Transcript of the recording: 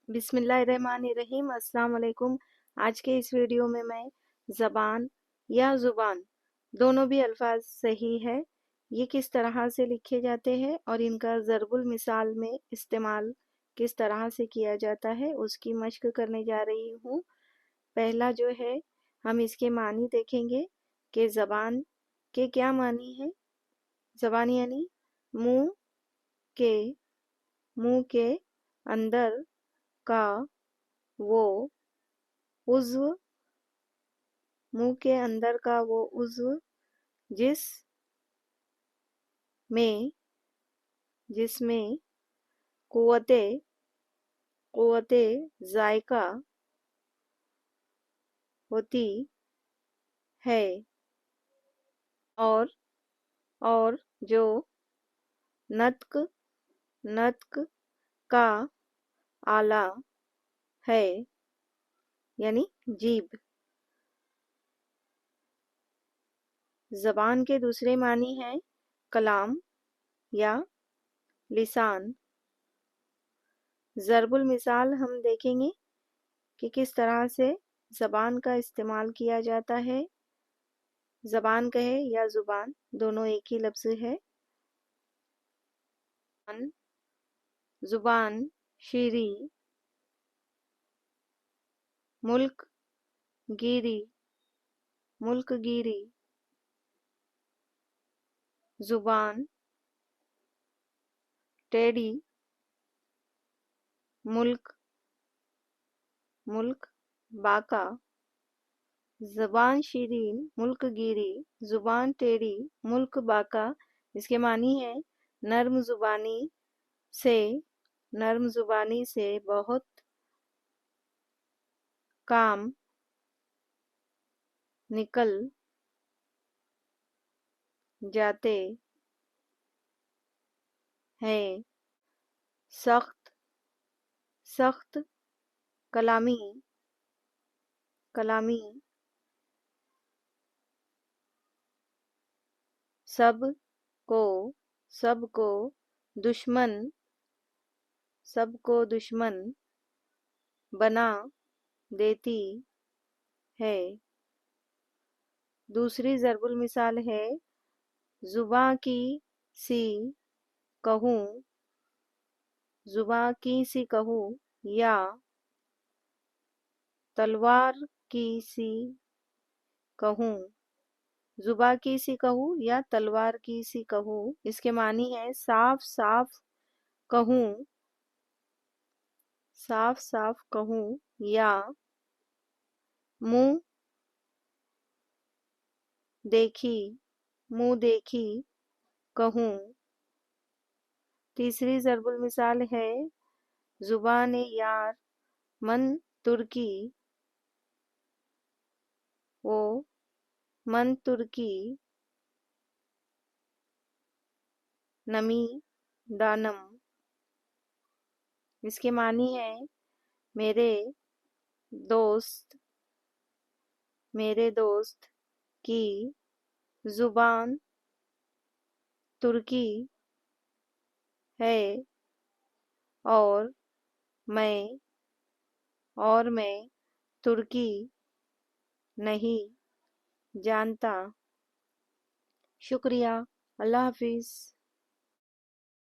بسم اللہ الرحمن الرحیم۔ السلام علیکم۔ آج کے اس ویڈیو میں زبان یا زبان دونوں بھی الفاظ صحیح ہے، یہ کس طرح سے لکھے جاتے ہیں اور ان کا ضرب المثال میں استعمال کس طرح سے کیا جاتا ہے اس کی مشق کرنے جا رہی ہوں۔ پہلا جو ہے ہم اس کے معنی دیکھیں گے کہ زبان کے کیا معنی ہے۔ زبان یعنی منہ کے اندر کا وہ عضو، منہ کے اندر کا وہ عضو جس میں قوت ذائقہ ہوتی ہے اور جو نطق کا آلہ ہے یعنی جیب۔ زبان کے دوسرے معنی ہیں کلام یا لسان۔ ضرب المثال ہم دیکھیں گے کہ کس طرح سے زبان کا استعمال کیا جاتا ہے۔ زبان کہے یا زبان دونوں ایک ہی لفظ ہے۔ زبان شیریں، ملک گیری، زبان ٹیڑھی، ملک باکا۔ زبان شیریں، ملک گیری، زبان ٹیڑھی، ملک باکا، اس کے معنی ہے نرم زبانی سے بہت کام نکل جاتے ہیں، سخت کلامی، سب کو دشمن بنا دیتی ہے۔ دوسری ضرب المثال ہے زباں کی سی کہوں یا تلوار کی سی کہوں۔ زباں کی سی کہوں یا تلوار کی سی کہوں، اس کے معنی ہے صاف کہوں یا منہ دیکھی کہوں۔ تیسری ضرب المثال ہے زبان یار من ترکی نمی دانم، اس کے معنی ہے میرے دوست کی زبان ترکی ہے اور میں ترکی نہیں جانتا۔ شکریہ، اللہ حافظ۔